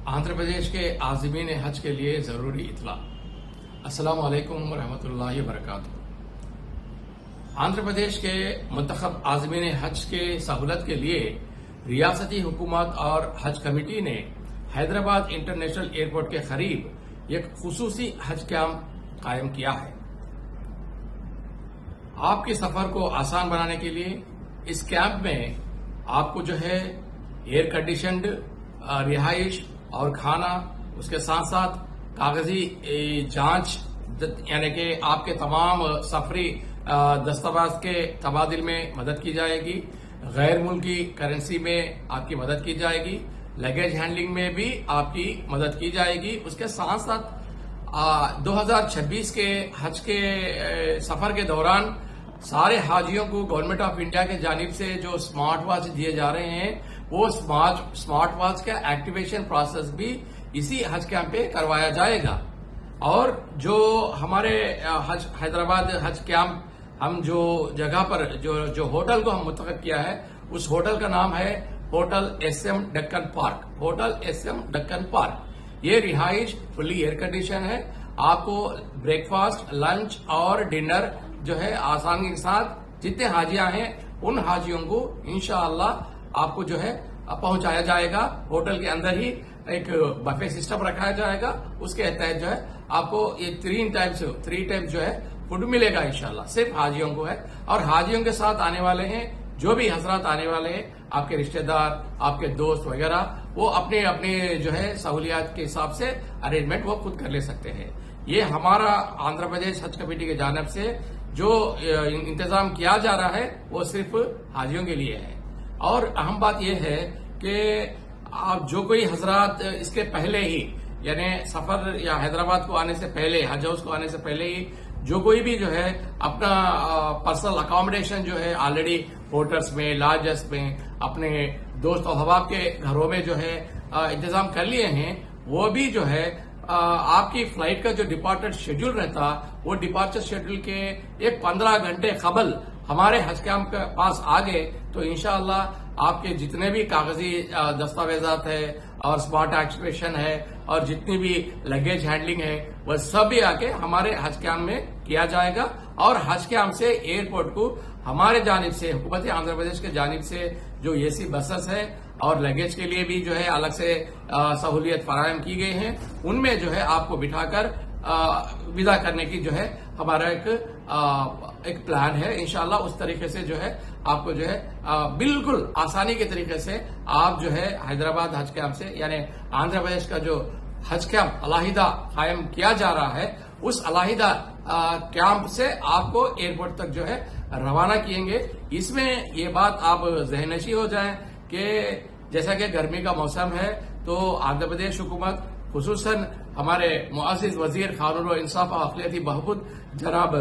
आंध्र प्रदेश के आज़मीन हज के लिए ज़रूरी इत्तला। अस्सलामु अलैकुम वरहमतुल्लाहि वबरकातुहू। आंध्र प्रदेश के मुंतखब आज़मीन हज के सहूलत के लिए रियासती हुकूमत और हज कमेटी ने हैदराबाद इंटरनेशनल एयरपोर्ट के करीब एक खुसूसी हज कैंप कायम किया है। आपके सफर को आसान बनाने के लिए इस कैंप में आपको जो है एयर कंडीशनड रिहाइश और खाना, उसके साथ साथ कागजी जांच यानी कि आपके तमाम सफरी दस्तावेज के तबादिल में मदद की जाएगी, गैर मुल्की करेंसी में आपकी मदद की जाएगी, लगेज हैंडलिंग में भी आपकी मदद की जाएगी। उसके साथ साथ 2026 के हज के सफर के दौरान सारे हाजियों को गवर्नमेंट ऑफ इंडिया के जानिब से जो स्मार्ट वॉच दिए जा रहे हैं, वो स्मार्ट वॉच का एक्टिवेशन प्रोसेस भी इसी हज कैंप पे करवाया जाएगा। और जो हमारे हैदराबाद हज कैंप हम जो जगह पर जो होटल को हम मुंतखब किया है, उस होटल का नाम है hotel SM Deccan park. Hotel SM Deccan park ये रिहाइश फुली एयर कंडीशन है। आपको ब्रेकफास्ट, लंच और डिनर जो है आसानी के साथ जितने हाजियां हैं उन हाजियों को इंशाअल्लाह आपको जो है पहुंचाया जाएगा। होटल के अंदर ही एक बफे सिस्टम रखाया जाएगा। उसके तहत जो है आपको ये थ्री टाइम्स जो है फूड मिलेगा इंशाअल्लाह। सिर्फ हाजियों को है। और हाजियों के साथ आने वाले हैं जो भी हजरात आने वाले हैं, आपके रिश्तेदार, आपके दोस्त वगैरह, वो अपने अपने जो है सहूलियात के हिसाब से अरेंजमेंट वो खुद कर ले सकते हैं। ये हमारा आंध्र प्रदेश हज कमेटी की जानिब से जो इंतजाम किया जा रहा है वो सिर्फ हाजियों के लिए है। और अहम बात यह है कि आप जो कोई हजरात इसके पहले ही यानी सफर या हैदराबाद को आने से पहले, हज हाउस को आने से पहले ही जो कोई भी जो है अपना पर्सनल अकोमोडेशन जो है ऑलरेडी होटल्स में, लॉजेस में, अपने दोस्त और अहबाब के घरों में जो है इंतजाम कर लिए हैं, वो भी जो है आपकी फ्लाइट का जो डिपार्चर शेड्यूल रहता, वो डिपार्चर शेड्यूल के एक 15 घंटे कबल हमारे हज कैंप के पास आ गए तो इंशाअल्लाह आपके जितने भी कागजी दस्तावेजात है और स्मार्ट एक्टिवेशन है और जितनी भी लगेज हैंडलिंग है, वह सब भी आके हमारे हज कैंप में किया जाएगा। और हज कैंप से एयरपोर्ट को हमारे जानिब से, हुकूमत आंध्र प्रदेश के जानिब से जो AC बसेस है और लगेज के लिए भी जो है अलग से सहूलियत फराहम की गई है, उनमें जो है आपको बिठाकर विदा करने की जो है हमारा एक प्लान है। इंशाअल्लाह उस तरीके से जो है आपको जो है बिल्कुल आसानी के तरीके से आप जो है हैदराबाद हज कैंप से यानी आंध्र प्रदेश का जो हज कैंप अलहिदा कायम किया जा रहा है, उस अलहिदा कैंप से आपको एयरपोर्ट तक जो है रवाना किएंगे। इसमें ये बात आप ज़हननशी हो जाएं कि जैसा कि गर्मी का मौसम है तो आंध्र प्रदेश हुकूमत खुसूसन हमारे मुअज़्ज़िज़ वज़ीर कानून और इंसाफ और अक़लियती बहबूद जनाब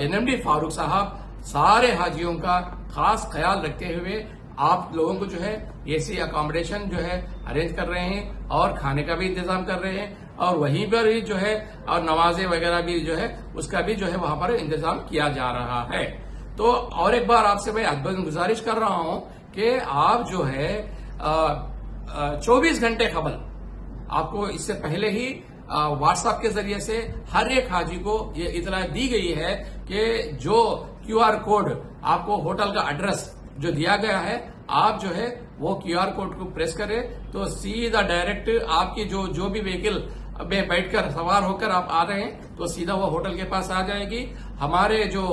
NMD फारूक साहब सारे हाजियों का खास ख्याल रखते हुए आप लोगों को जो है AC अकोमोडेशन जो है अरेंज कर रहे हैं और खाने का भी इंतजाम कर रहे हैं और वहीं पर ही जो है और नमाजें वगैरह भी जो है उसका भी जो है वहां पर इंतजाम किया जा रहा है। तो और एक बार आपसे मैं अदब गुजारिश कर रहा हूं कि आप जो है 24 घंटे कबल आपको इससे पहले ही व्हाट्सएप के जरिए से हर एक हाजी को ये इतला दी गई है कि जो QR कोड आपको होटल का एड्रेस जो दिया गया है, आप जो है वो QR कोड को प्रेस करें तो सीधा डायरेक्ट आपकी जो भी व्हीकल में बैठकर सवार होकर आप आ रहे हैं तो सीधा वो होटल के पास आ जाएगी। हमारे जो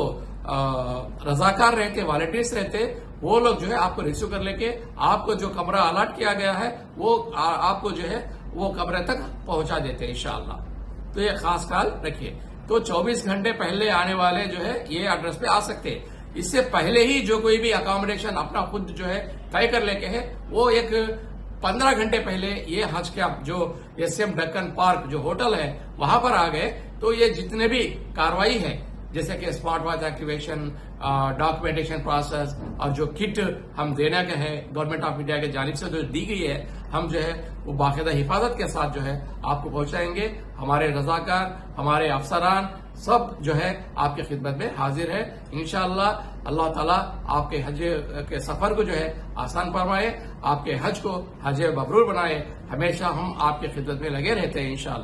रजाकार रहते, वॉलंटियर्स रहते, वो लोग जो है आपको रिसीव कर लेके आपको जो कमरा अलॉट किया गया है वो आपको जो है वो कमरे तक पहुंचा देते हैं इंशाअल्लाह। तो ये खास ख्याल रखिए। तो 24 घंटे पहले आने वाले जो है ये एड्रेस पे आ सकते हैं। इससे पहले ही जो कोई भी अकोमोडेशन अपना खुद जो है तय कर लेके है, वो एक 15 घंटे पहले ये हज कैंप जो SM डक्कन पार्क जो होटल है वहां पर आ गए तो ये जितने भी कार्रवाई है जैसे कि smart watch activation, documentation process और जो किट हम देने के हैं गवर्नमेंट ऑफ इंडिया के जानिब से जो दी गई है, हम जो है वो बाकायदा हिफाजत के साथ जो है आपको पहुंचाएंगे। हमारे रजाकार, हमारे अफसरान सब जो है आपकी खिदमत में हाजिर है इंशाअल्लाह। اللہ تعالیٰ آپ کے حج کے سفر کو جو ہے آسان فرمائے، آپ کے حج کو حج مبرور بنائے. ہمیشہ ہم آپ کی خدمت میں لگے رہتے ہیں انشاءاللہ.